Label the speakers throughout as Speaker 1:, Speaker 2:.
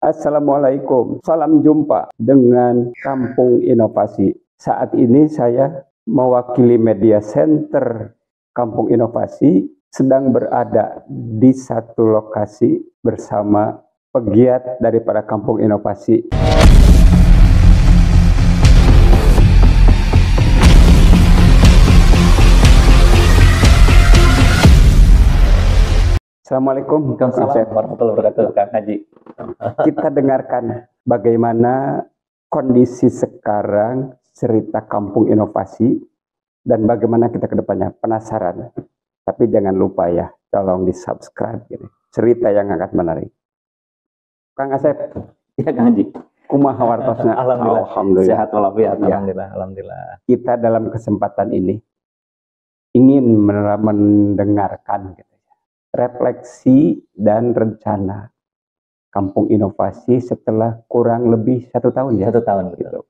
Speaker 1: Assalamualaikum, salam jumpa dengan Kampung Inovasi. Saat ini saya mewakili media center Kampung Inovasi sedang berada di satu lokasi bersama pegiat daripada Kampung Inovasi. Assalamualaikum
Speaker 2: Waalaikumsalam warahmatullahi wabarakatuh, Kang Haji.
Speaker 1: Kita dengarkan bagaimana kondisi sekarang cerita Kampung Inovasi dan bagaimana kita ke depannya. Penasaran? Tapi jangan lupa ya, tolong di-subscribe gitu. Cerita yang sangat menarik. Kang Asep.
Speaker 2: Ya, Kang Haji.
Speaker 1: Kumaha wartosna?
Speaker 2: Alhamdulillah. Sehat walafiat.
Speaker 1: Ya.
Speaker 2: Alhamdulillah.
Speaker 1: Kita dalam kesempatan ini ingin mendengarkan gitu, refleksi dan rencana Kampung Inovasi setelah kurang lebih 1 tahun ya.
Speaker 2: 1 tahun gitu.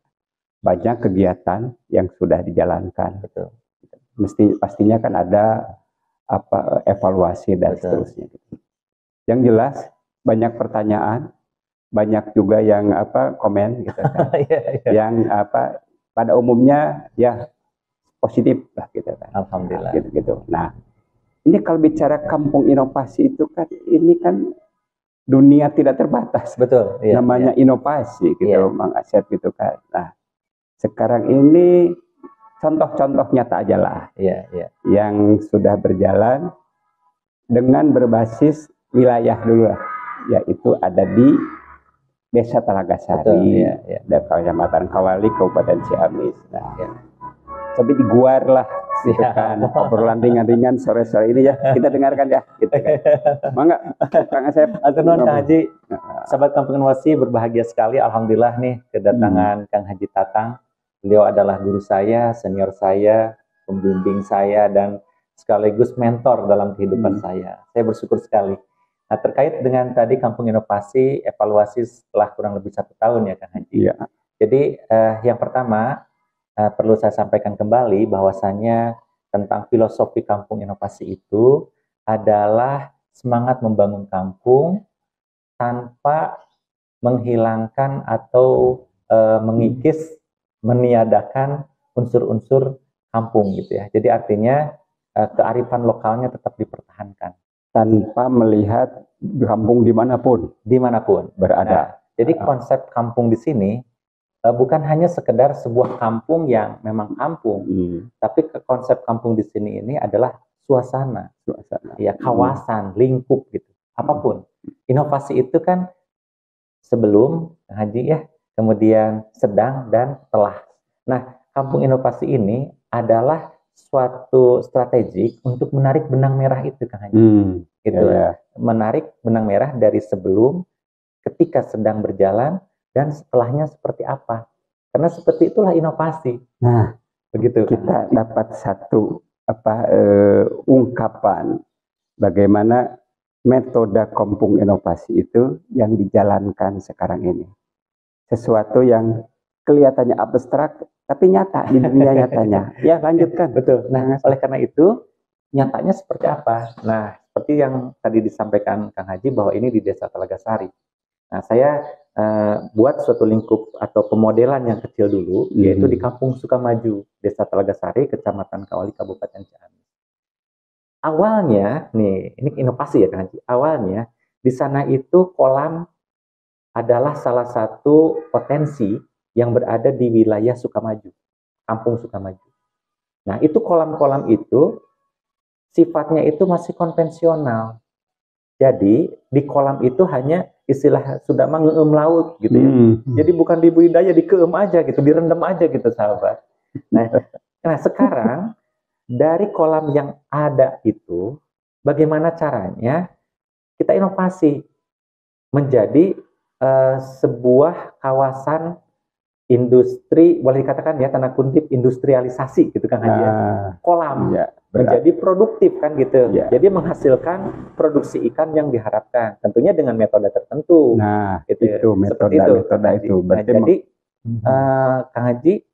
Speaker 1: Banyak kegiatan yang sudah dijalankan.
Speaker 2: Betul.
Speaker 1: Pastinya kan ada evaluasi dan seterusnya. Yang jelas banyak pertanyaan, banyak juga yang komen gitu kan. Yang pada umumnya ya positif lah gitu kan.
Speaker 2: Alhamdulillah.
Speaker 1: Gitu. Nah, ini kalau bicara Kampung Inovasi itu kan ini kan dunia tidak terbatas.
Speaker 2: Betul. Iya,
Speaker 1: namanya inovasi gitu,
Speaker 2: iya.
Speaker 1: Mang Asep gitu kan. Nah, sekarang ini contoh-contoh nyata aja lah.
Speaker 2: Iya.
Speaker 1: Yang sudah berjalan dengan berbasis wilayah dulu lah, yaitu ada di Desa Talagasari, dan Kecamatan Kawali, Kabupaten Ciamis. Nah, tapi di Guar lah, gitu kan. Obrolan ringan-ringan sore-sore ini ya, kita dengarkan ya, gitu kan. Mangga, Kang Asep.
Speaker 2: Kang Haji, sahabat Kampung Inovasi berbahagia sekali. Alhamdulillah nih kedatangan Kang Haji Tatang. Beliau adalah guru saya, senior saya, pembimbing saya, dan sekaligus mentor dalam kehidupan saya. Saya bersyukur sekali. Nah, terkait dengan tadi Kampung Inovasi, evaluasi setelah kurang lebih 1 tahun ya Kang Haji.
Speaker 1: Iya.
Speaker 2: Jadi yang pertama, perlu saya sampaikan kembali bahwasannya tentang filosofi Kampung Inovasi itu adalah semangat membangun kampung tanpa menghilangkan atau mengikis, meniadakan unsur-unsur kampung gitu ya. Jadi artinya kearifan lokalnya tetap dipertahankan
Speaker 1: tanpa melihat kampung dimanapun berada.
Speaker 2: Nah, jadi konsep kampung di sini bukan hanya sekedar sebuah kampung yang memang kampung, tapi konsep kampung di sini ini adalah suasana, ya kawasan, lingkup gitu, apapun. Inovasi itu kan sebelum Haji ya, kemudian sedang dan telah. Nah, Kampung Inovasi ini adalah suatu strategik untuk menarik benang merah itu, Kang Haji. Gitu. Menarik benang merah dari sebelum, ketika sedang berjalan, dan setelahnya seperti apa. Karena seperti itulah inovasi.
Speaker 1: Nah,
Speaker 2: begitu.
Speaker 1: Kita dapat satu ungkapan bagaimana metode Kampung Inovasi itu yang dijalankan sekarang ini. Sesuatu yang kelihatannya abstrak tapi nyata di dunia nyatanya. Ya, lanjutkan.
Speaker 2: Betul. Nah, oleh karena itu nyatanya seperti apa? Nah, seperti yang tadi disampaikan Kang Haji bahwa ini di Desa Talagasari. Nah, saya buat suatu lingkup atau pemodelan yang kecil dulu, yaitu di Kampung Sukamaju, Desa Talagasari, Kecamatan Kawali, Kabupaten Ciamis. Awalnya, nih, ini inovasi ya Kang Haji. Awalnya, di sana itu kolam adalah salah satu potensi yang berada di wilayah Sukamaju, Kampung Sukamaju. Nah, itu kolam-kolam itu sifatnya itu masih konvensional. Jadi di kolam itu hanya istilah sudah ngeem laut gitu ya. Jadi bukan dibudidaya, dikeem aja gitu, direndam aja gitu sahabat. Nah sekarang dari kolam yang ada itu, bagaimana caranya kita inovasi menjadi sebuah kawasan industri, boleh dikatakan ya tanda kutip industrialisasi gitu kan Haji. Kolam menjadi produktif kan gitu. Jadi menghasilkan produksi ikan yang diharapkan, tentunya dengan metode tertentu.
Speaker 1: Nah,
Speaker 2: gitu.
Speaker 1: metode itu.
Speaker 2: Nah, jadi Kang Haji,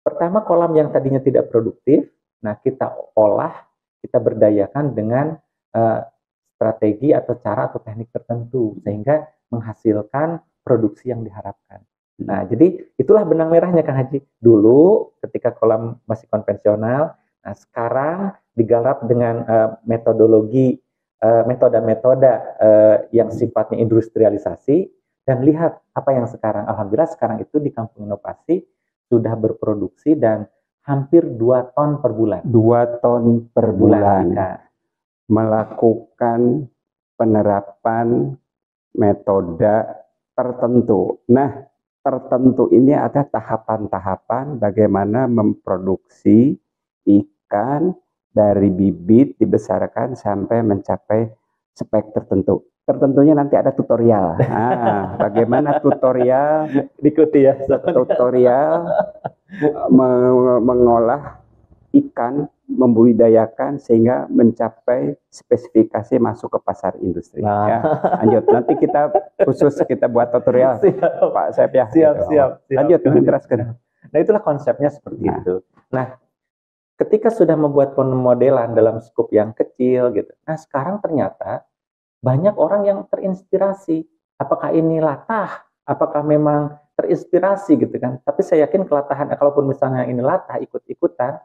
Speaker 2: pertama kolam yang tadinya tidak produktif, nah kita olah, kita berdayakan dengan strategi atau cara atau teknik tertentu sehingga menghasilkan produksi yang diharapkan. Nah, jadi itulah benang merahnya Kang Haji. Dulu ketika kolam masih konvensional, nah sekarang digarap dengan metodologi, metode-metode yang sifatnya industrialisasi, dan lihat apa yang sekarang. Alhamdulillah sekarang itu di Kampung Inovasi sudah berproduksi dan hampir 2 ton per bulan.
Speaker 1: 2 ton per bulan. Melakukan penerapan metode tertentu. Nah, tertentu ini ada tahapan-tahapan bagaimana memproduksi ikan dari bibit dibesarkan sampai mencapai spek tertentu. Tertentunya nanti ada tutorial. Nah, bagaimana tutorial
Speaker 2: diikuti ya.
Speaker 1: Tutorial mengolah ikan, membudidayakan sehingga mencapai spesifikasi masuk ke pasar industri.
Speaker 2: Nah.
Speaker 1: Ya, lanjut. Nanti kita khusus kita buat tutorial, siap. Pak Saif ya.
Speaker 2: Siap.
Speaker 1: Lanjut, teruskan.
Speaker 2: Nah, itulah konsepnya seperti itu. Nah, ketika sudah membuat pemodelan dalam skop yang kecil gitu. Nah, sekarang ternyata banyak orang yang terinspirasi. Apakah ini latah? Apakah memang terinspirasi gitu kan? Tapi saya yakin kelatahan, kalaupun misalnya ini latah ikut-ikutan,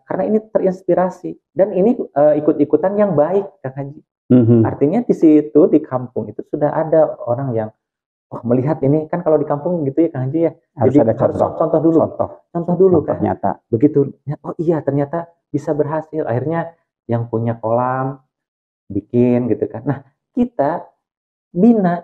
Speaker 2: karena ini terinspirasi dan ini ikut-ikutan yang baik, Kang Haji. Artinya di situ di kampung itu sudah ada orang yang melihat ini kan, kalau di kampung gitu ya Kang Haji ya.
Speaker 1: Harus ada contoh
Speaker 2: dulu. Contoh dulu kan.
Speaker 1: Ternyata.
Speaker 2: Begitu. Oh iya ternyata bisa berhasil. Akhirnya yang punya kolam bikin gitu kan. Nah, kita bina,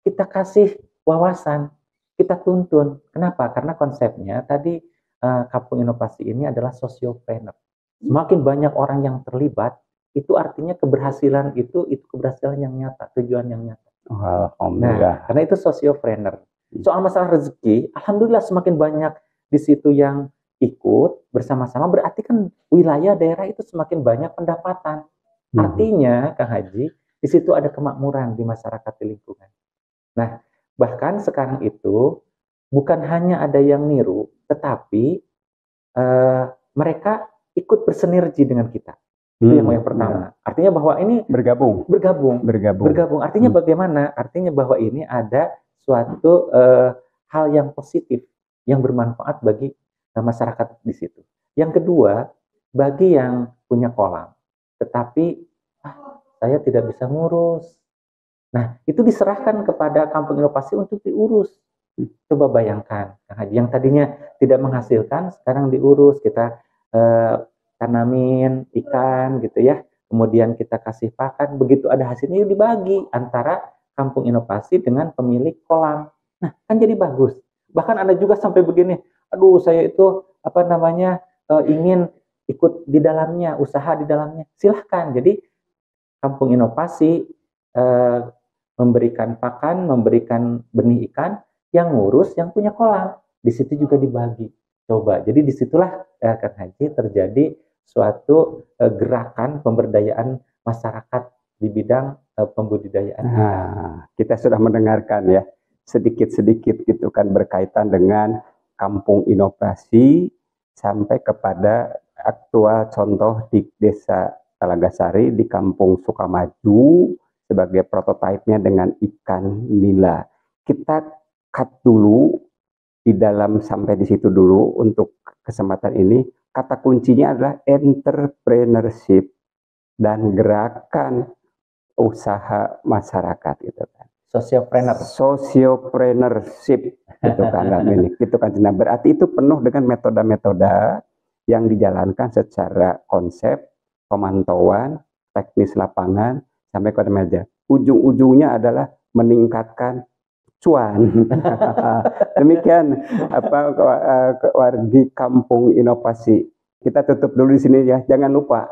Speaker 2: kita kasih wawasan, kita tuntun. Kenapa? Karena konsepnya tadi Kampung Inovasi ini adalah sosiopreneur. Semakin banyak orang yang terlibat, itu artinya keberhasilan itu keberhasilan yang nyata, tujuan yang nyata.
Speaker 1: Alhamdulillah.
Speaker 2: Nah, karena itu sosiopreneur. Soal masalah rezeki, alhamdulillah semakin banyak di situ yang ikut bersama-sama, berarti kan wilayah daerah itu semakin banyak pendapatan. Artinya, Kang Haji, di situ ada kemakmuran di masyarakat di lingkungan. Nah, bahkan sekarang itu bukan hanya ada yang niru, tetapi mereka ikut bersinergi dengan kita. Itu yang pertama. Artinya bahwa ini bergabung. Artinya bagaimana? Artinya bahwa ini ada suatu hal yang positif, yang bermanfaat bagi masyarakat di situ. Yang kedua, bagi yang punya kolam, tetapi saya tidak bisa ngurus. Nah, itu diserahkan kepada Kampung Inovasi untuk diurus. Coba bayangkan, yang tadinya tidak menghasilkan, sekarang diurus. Kita tanamin ikan gitu ya, kemudian kita kasih pakan, begitu ada hasilnya yuk dibagi antara Kampung Inovasi dengan pemilik kolam. Nah, kan jadi bagus. Bahkan ada juga sampai begini, aduh saya itu ingin ikut di dalamnya, usaha di dalamnya. Silahkan. Jadi Kampung Inovasi memberikan pakan, memberikan benih ikan, yang ngurus yang punya kolam. Di situ juga dibagi. Coba. Jadi disitulah Kang Haji terjadi suatu gerakan pemberdayaan masyarakat di bidang pembudidayaan.
Speaker 1: Nah, kita sudah mendengarkan ya sedikit-sedikit gitu kan berkaitan dengan Kampung Inovasi sampai kepada aktual contoh di Desa Talagasari di Kampung Sukamaju sebagai prototipenya dengan ikan nila. Kita cut dulu di dalam sampai di situ dulu untuk kesempatan ini. Kata kuncinya adalah entrepreneurship dan gerakan usaha masyarakat gitu kan. Sociopreneurship gitu kan. Gitu kan. Nah, berarti itu penuh dengan metode-metode yang dijalankan secara konsep, pemantauan, teknis lapangan sampai ke meja. Ujung-ujungnya adalah meningkatkan cuan. Demikian wargi Kampung Inovasi. Kita tutup dulu di sini ya. Jangan lupa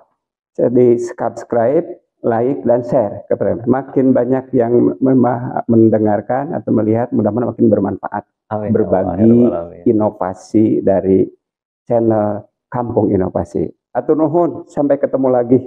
Speaker 1: di subscribe, like dan share. Makin banyak yang mendengarkan atau melihat, mudah-mudahan makin bermanfaat. Amin. Berbagi inovasi dari channel Kampung Inovasi. Atur nuhun, sampai ketemu lagi.